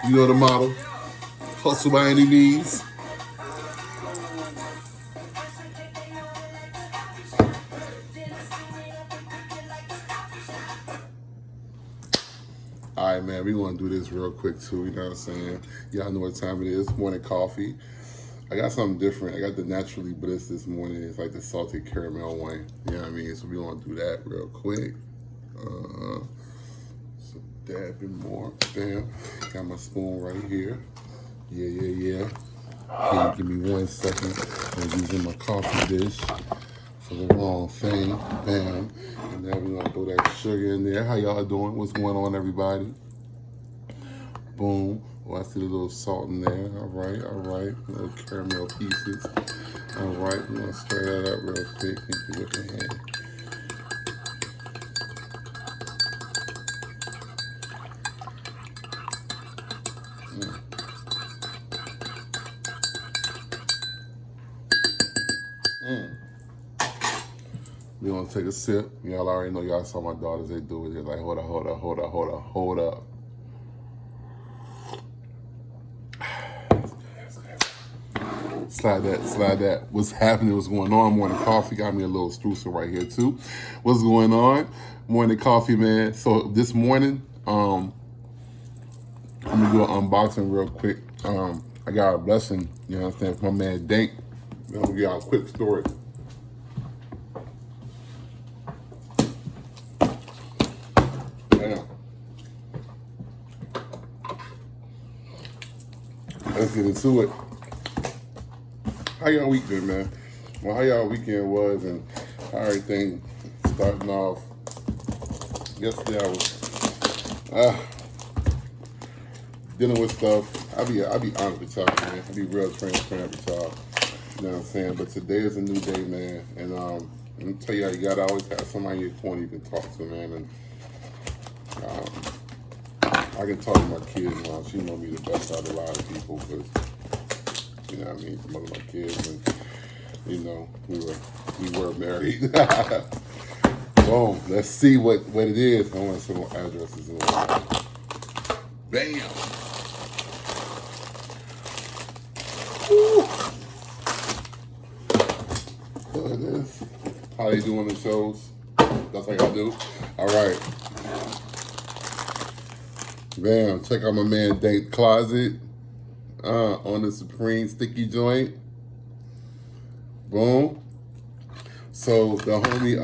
You know the model. Hustle by any means. All right, man, we want to do this real quick, too. You know what I'm saying? Y'all know what time it is. Morning coffee. I got something different. I got the Naturally Bliss this morning. It's like the salted caramel one. You know what I mean? So we want to do that real quick. So dab it more. Bam. Got my spoon right here. Yeah. Can you give me 1 second? I'm using my coffee dish for the wrong thing. Bam. And then we're gonna throw that sugar in there. How y'all doing? What's going on, everybody? Boom. Oh, I see a little salt in there. All right. Little caramel pieces. All right, we're gonna stir that up real quick. You can whip the hand. We're gonna take a sip. Y'all already know, y'all saw my daughters, they do it. They're like, hold up. Slide that. What's happening? What's going on? Morning coffee. Got me a little streusel right here too. What's going on? Morning coffee, man. So this morning, I'm gonna do an unboxing real quick. I got a blessing, you know what I'm saying, from my man Dank. I'm gonna give y'all a quick story. Damn. Let's get into it. How y'all week been, man? Well, how y'all weekend was and how everything starting off. Yesterday I was dealing with stuff. I'll be honest with y'all, man. I'll be real transparent with y'all. You know what I'm saying? But today is a new day, man. And let me tell y'all, you gotta always have somebody in your corner you can talk to, man. And I can talk to my kids now. She know me the best out of a lot of people because, you know what I mean, some of my kids, and you know, we were married. Boom. Let's see what it is. I want some addresses in there. Bam. Woo. There it is. How they doing the shows? That's like I do. All right. Bam. Check out my man Dank Closet on the Supreme Sticky Joint. Boom. So the homie,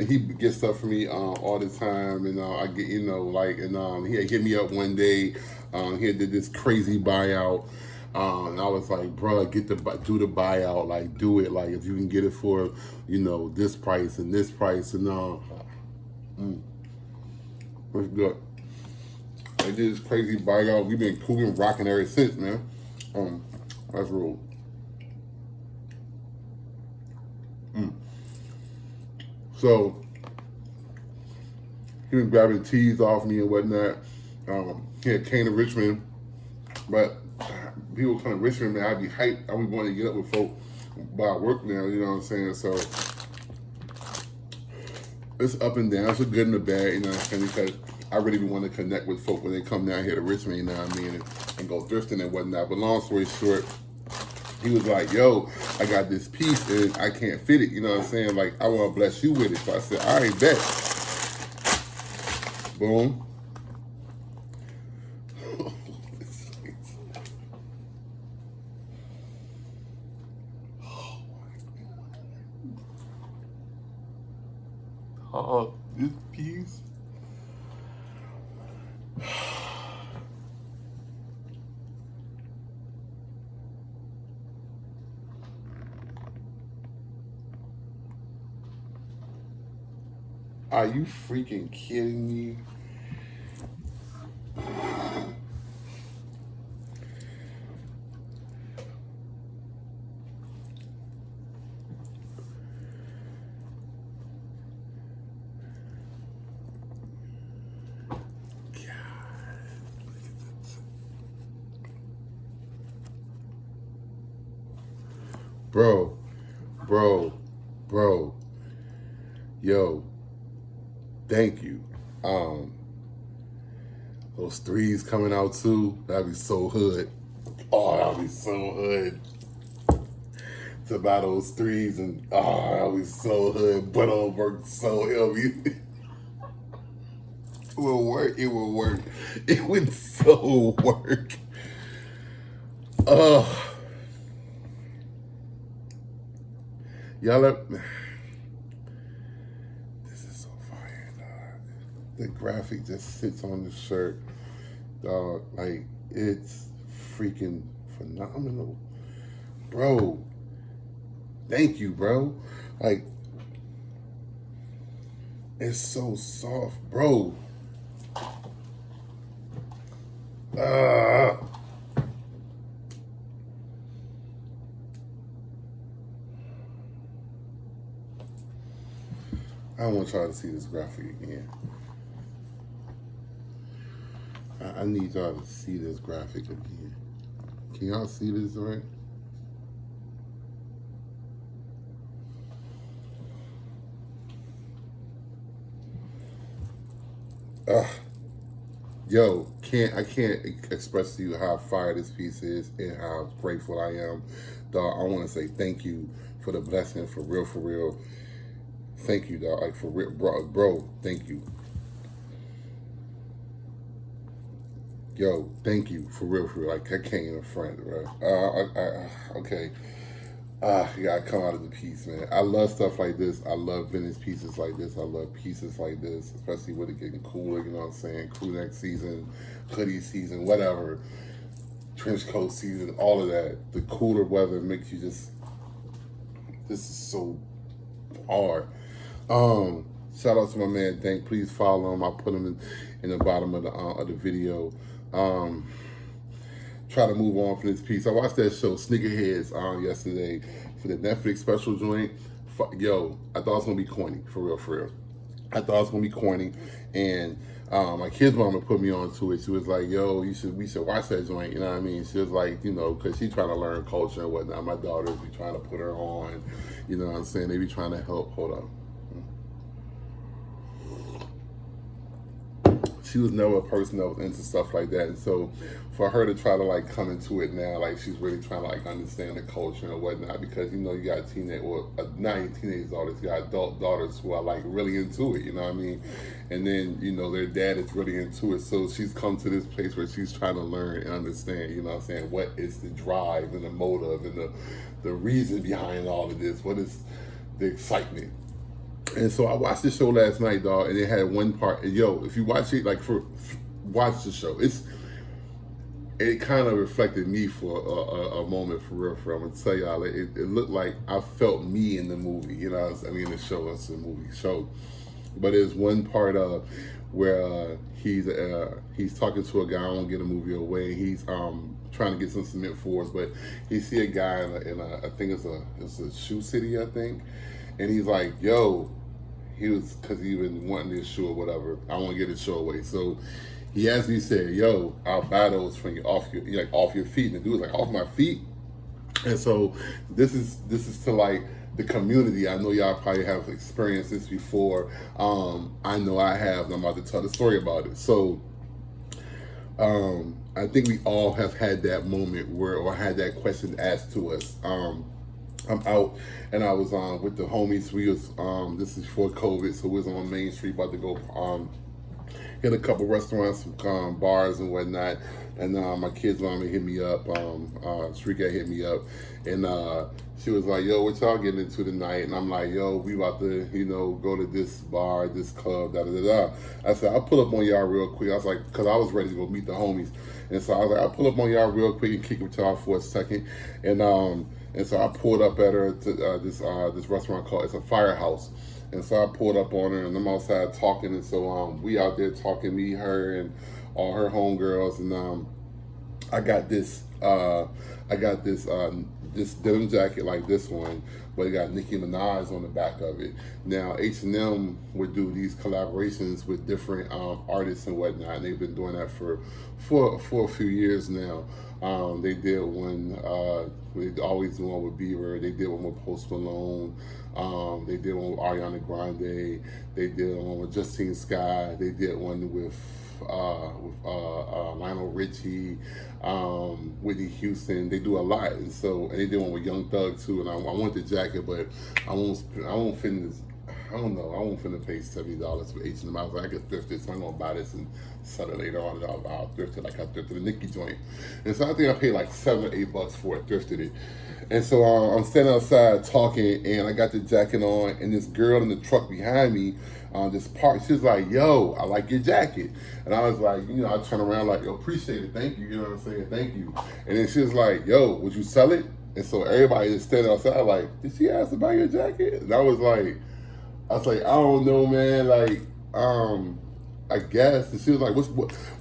he gets stuff for me all the time, and I get, you know, like, and he had hit me up one day. He had did this crazy buyout, and I was like, bro, do the buyout, like, do it, like, if you can get it for, you know, this price and this price, and what's good? They did this crazy buyout. We've been cool and rocking ever since, man. That's real. So he was grabbing teas off me and whatnot. He had came to Richmond, but people come to Richmond, man, I'd be hyped. I would want to get up with folk by work now, you know what I'm saying? So it's up and down. It's a good and a bad, you know what I'm saying? Because I really want to connect with folk when they come down here to Richmond, you know what I mean, and go thrifting and whatnot. But long story short, he was like, yo, I got this piece and I can't fit it. You know what I'm saying? Like, I want to bless you with it. So I said, all right, bet. Boom. Oh, this piece. Are you freaking kidding me? Bro, yo, thank you. Those threes coming out too. That'd be so hood. Oh, that'd be so hood. To buy those threes and that'd be so hood. But it'll work so ill. It will work. It will work. It would so work. Y'all up. This is so fire, dog. The graphic just sits on the shirt, dog. Like, it's freaking phenomenal. Bro, thank you, bro. Like, it's so soft, bro. I want y'all to see this graphic again. I need y'all to see this graphic again. Can y'all see this right? Yo, I can't express to you how fire this piece is and how grateful I am. Dog, I want to say thank you for the blessing, for real, for real. Thank you, dog. Like, for real, bro, thank you. Yo, thank you, for real, for real. Like, I can't even front, bro. Okay. You gotta come out of the piece, man. I love stuff like this. I love vintage pieces like this. I love pieces like this, especially with it getting cooler, you know what I'm saying? Crew neck season, hoodie season, whatever. Trench coat season, all of that. The cooler weather makes you just, this is so hard. Shout out to my man Dank. Please follow him. I'll put him in the bottom of the video. Try to move on from this piece. I watched that show Sneakerheads yesterday for the Netflix special joint. Yo, I thought it was gonna be corny, for real, for real. I thought it was gonna be corny, and my kid's mama put me onto it. She was like, "Yo, we should watch that joint." You know what I mean? She was like, you know, because she's trying to learn culture and whatnot. My daughters be trying to put her on. You know what I'm saying? They be trying to help. Hold on. She was never a person that was into stuff like that, and so for her to try to like come into it now, like she's really trying to like understand the culture and whatnot, because you know you got teenage, well, not even teenage daughters, you got adult daughters who are like really into it, you know what I mean, and then you know their dad is really into it, so she's come to this place where she's trying to learn and understand, you know what I'm saying, what is the drive and the motive and the reason behind all of this, what is the excitement. And so I watched the show last night, dog, and it had one part. And yo, if you watch it, like watch the show. It kind of reflected me for a moment, for real. I'm gonna tell y'all, it looked like I felt me in the movie. You know, I mean, the show. It's a movie show, but there's one part where he's talking to a guy. I won't get a movie away. He's trying to get some cement for us, but he see a guy in a I think it's a shoe city, I think, and he's like, yo. He was, because he been wanting this shoe or whatever. I want to get his show away. So he asked me, he said, yo, I'll buy those from you off your feet. And the dude was like, off my feet? And so this is to like the community. I know y'all probably have experienced this before. I know I have, and I'm about to tell the story about it. So I think we all have had that moment or had that question asked to us. I'm out, and I was with the homies. We was this is before COVID, so we was on Main Street about to go hit a couple restaurants, some bars and whatnot. And my kid's mama hit me up, Shrika hit me up, and she was like, yo, what y'all getting into tonight? And I'm like, yo, we about to, you know, go to this bar, this club, da da da da. I said, I'll pull up on y'all real quick. I was like, because I was ready to go meet the homies. And so I was like, I'll pull up on y'all real quick and kick with y'all for a second. And so I pulled up at her to this restaurant called, it's a Firehouse. And so I pulled up on her, and I'm outside talking. And so we out there talking, me, her, and all her homegirls. And I got this this denim jacket like this one, but it got Nicki Minaj on the back of it. Now H&M would do these collaborations with different artists and whatnot, and they've been doing that for a few years now. They did one. They always do one with Bieber. They did one with Post Malone. They did one with Ariana Grande. They did one with Justine Skye. They did one with Lionel Richie, Whitney Houston. They do a lot, and they did one with Young Thug too. And I want the jacket, but I won't fit this. I don't know. I won't finna pay $70 for H&M. I was like, I could thrift it, so I'm gonna buy this and sell it later on. I'll thrift it like I thrifted the Nicki joint. And so I think I paid like $7 or $8 for it, thrifted it. And so I'm standing outside talking, and I got the jacket on, and this girl in the truck behind me, this park, she's like, yo, I like your jacket. And I was like, I turn around like, yo, appreciate it, thank you, you know what I'm saying, thank you. And then she was like, yo, would you sell it? And so everybody is standing outside like, did she ask to buy your jacket? And I was like, I don't know, man. Like, I guess. And she was like,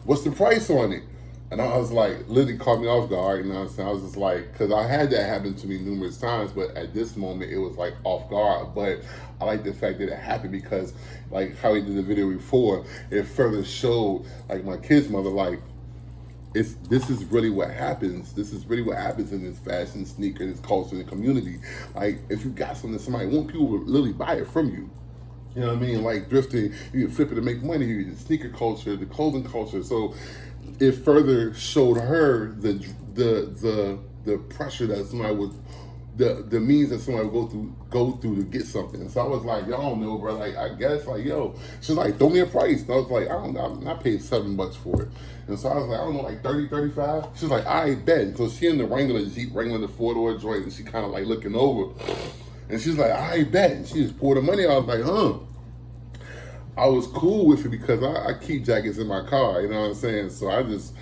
what's the price on it? And I was like, literally caught me off guard. You know what I'm saying? I was just like, because I had that happen to me numerous times, but at this moment, it was like off guard. But I like the fact that it happened because, like how he did the video before, it further showed, like my kid's mother, like, this is really what happens. This is really what happens in this fashion, sneaker, this culture, and community. Like, if you got something that somebody want, people will literally buy it from you. You know what I mean? Like thrifting, you can flip it to make money. You the sneaker culture, the clothing culture. So it further showed her the pressure that somebody would, the means that somebody would go through to get something. And so I was like, yo, I don't know, bro. Like, I guess, like, yo, she's like, throw me a price. And I was like, I don't know. I paid $7 for it. And so I was like, I don't know, like 30, 35. She's like, I bet. So she in the Wrangler Jeep, Wrangler the 4-door joint, and she kind of like looking over. And she's like, I bet. And she just poured the money. I was like, huh. I was cool with it because I keep jackets in my car, you know what I'm saying? So I just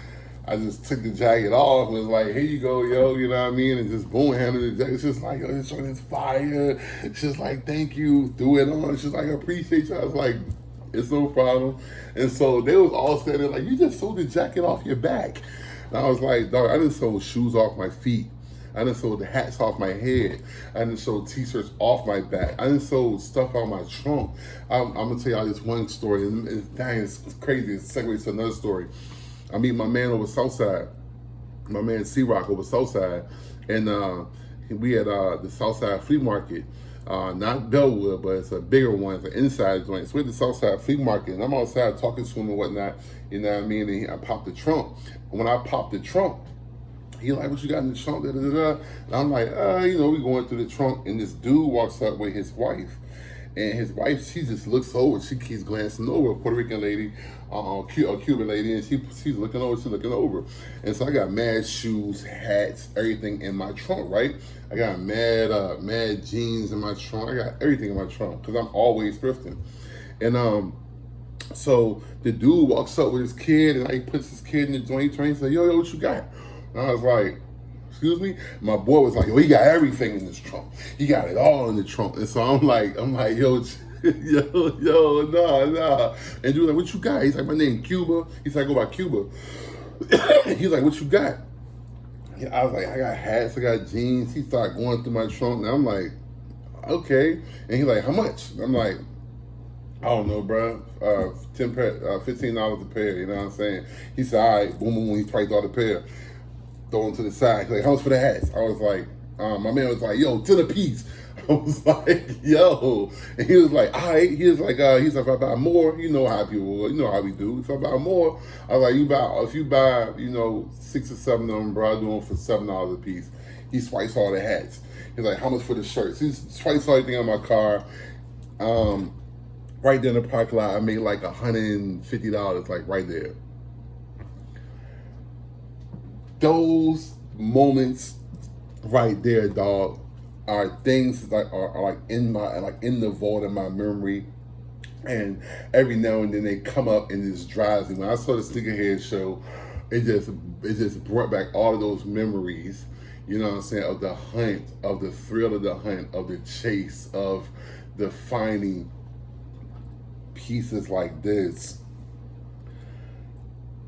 took the jacket off and was like, here you go, yo, you know what I mean? And just boom, handed the jacket. She's like, yo, this joint is fire. She's like, thank you. Threw it on. She's like, I appreciate you. I was like, it's no problem. And so they was all standing like, you just sold the jacket off your back. And I was like, dog, I just sold shoes off my feet. I done sold the hats off my head. I done sold t-shirts off my back. I done sold stuff out my trunk. I'm gonna tell y'all this one story, and it's crazy. It's segues to another story. I meet my man over Southside, my man C-Rock over Southside, and we at the Southside Flea Market. Not Bellwood, but it's a bigger one. It's an inside joint. So we're at the Southside Flea Market, and I'm outside talking to him and whatnot. You know what I mean? And I popped the trunk. When I popped the trunk, he like, what you got in the trunk? Da, da, da, da. And I'm like, we going through the trunk, and this dude walks up with his wife. And his wife, she just looks over. She keeps glancing over. A Puerto Rican lady, a Cuban lady, and she's looking over. She's looking over. And so I got mad shoes, hats, everything in my trunk, right? I got mad jeans in my trunk. I got everything in my trunk because I'm always thrifting. And so the dude walks up with his kid, and he puts his kid in the joint. He turns and says, yo, what you got? And I was like, excuse me? My boy was like, yo, he got everything in this trunk. He got it all in the trunk. And so I'm like, yo, nah. And dude like, what you got? He's like, my name Cuba. He's like, go by Cuba. He's like, what you got? I was like, I got hats, I got jeans. He started going through my trunk, and I'm like, okay. And he's like, how much? And I'm like, I don't know, bro. $15 a pair, you know what I'm saying? He said, all right, boom, boom, he priced all the pair. Throw them to the side. He's like, how much for the hats? I was like, my man was like, yo, 10 a piece. I was like, yo. And he was like, all right. He was like, if I buy more, you know how people will, you know how we do. If I buy more, I was like, if you buy, 6 or 7 of them, bro, I do them for $7 a piece. He swipes all the hats. He's like, how much for the shirts? He swipes everything on my car. Right there in the parking lot, I made like $150, like right there. Those moments right there, dog, are things that are like in the vault of my memory. And every now and then they come up and it just drives me. When I saw the Sneakerhead show, it just brought back all of those memories, you know what I'm saying, of the hunt, of the thrill of the hunt, of the chase, of the finding pieces like this.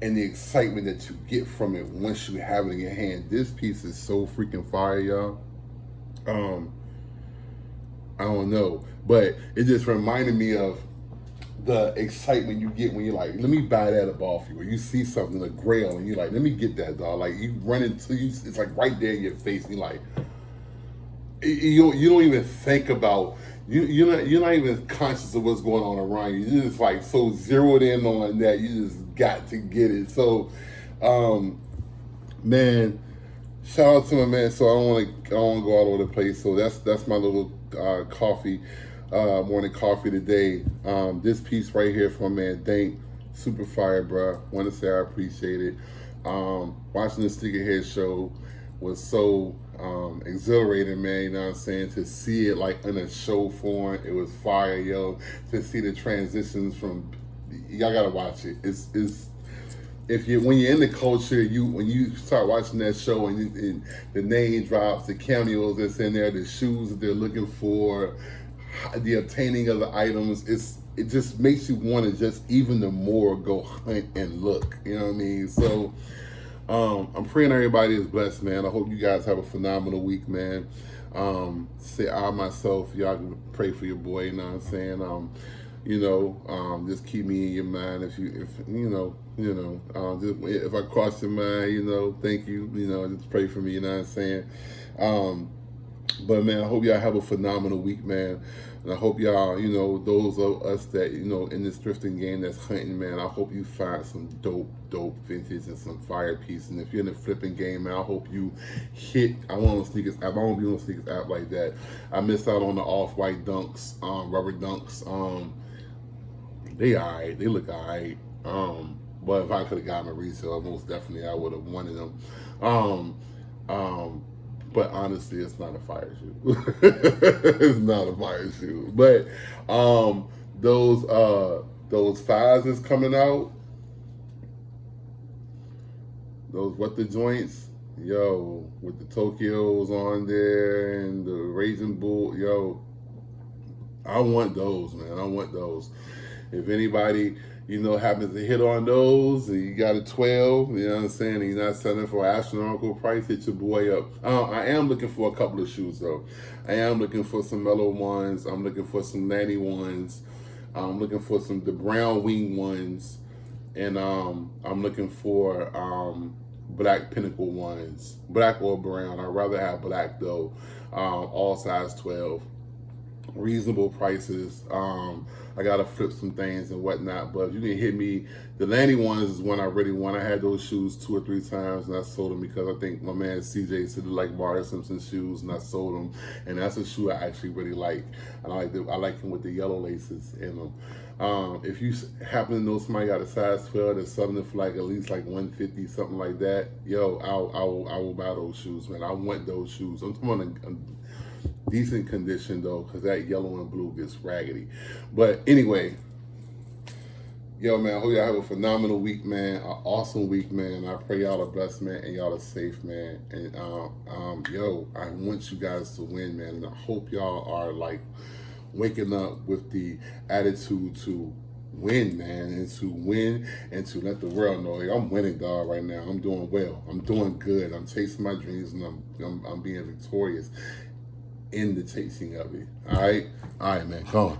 And the excitement that you get from it once you have it in your hand. This piece is so freaking fire, y'all. I don't know. But it just reminded me of the excitement you get when you're like, let me buy that up off you. Or you see something, a grail, and you're like, let me get that, dog. Like, you run into you, it's like right there in your face. And you're like, you don't even think about you're not even conscious of what's going on around you. You're just like so zeroed in on that. You just got to get it. So, man, shout out to my man. So I don't want to go all over the place. So that's my little coffee, morning coffee today. This piece right here from my man Dank, super fire, bro. Want to say I appreciate it. Watching the Sneakerhead show was so exhilarating, man. You know what I'm saying? To see it like in a show form, it was fire, yo. To see the transitions from, y'all gotta watch it. It's if you when you're in the culture, when you start watching that show and the name drops, the cameos that's in there, the shoes that they're looking for, the obtaining of the items, it just makes you want to just even the more go hunt and look. You know what I mean? So I'm praying everybody is blessed, man. I hope you guys have a phenomenal week, man. Say I myself, y'all can pray for your boy. You know what I'm saying? Just keep me in your mind if just, if I cross your mind, thank you, just pray for me, you know what I'm saying? But man, I hope y'all have a phenomenal week, man. And I hope y'all, those of us that, in this thrifting game that's hunting, man, I hope you find some dope vintage and some fire pieces. And if you're in the flipping game, man, I hope you hit, I want to sneakers app. I won't be on a sneakers app like that. I missed out on the off-white dunks, rubber dunks. They alright. They look alright. But if I could have gotten a resale, most definitely I would have wanted them. But honestly, it's not a fire shoe. It's not a fire shoe. But those fives that's coming out, those what the joints, yo, with the Tokyos on there and the Raisin Bull, yo, I want those, man. I want those. If anybody, happens to hit on those and you got a 12, you know what I'm saying, and you're not selling for an astronomical price, hit your boy up. I am looking for a couple of shoes, though. I am looking for some mellow ones. I'm looking for some natty ones. I'm looking for the brown wing ones. And I'm looking for black pinnacle ones. Black or brown. I'd rather have black, though. All size 12. Reasonable prices. I gotta flip some things and whatnot, but if you can hit me, the Lanny ones is one I really want. I had those shoes 2 or 3 times and I sold them because I think my man CJ said he liked Barter Simpson shoes and I sold them, and that's a shoe I actually really like. And I like them with the yellow laces in them. If you happen to know somebody got a size 12 that's selling it for like at least like 150, something like that, yo, I will buy those shoes, man. I want those shoes. I'm talking about decent condition though, because that yellow and blue gets raggedy. But anyway, yo, man, I hope y'all have a phenomenal week, man. An awesome week, man. I pray y'all are blessed, man, and y'all are safe, man. And yo, I want you guys to win, man. And I hope y'all are like waking up with the attitude to win, man, and to win and to let the world know, hey, I'm winning, dog, right now. I'm doing well. I'm doing good. I'm chasing my dreams, and I'm being victorious in the chasing of it. All right, man, go on.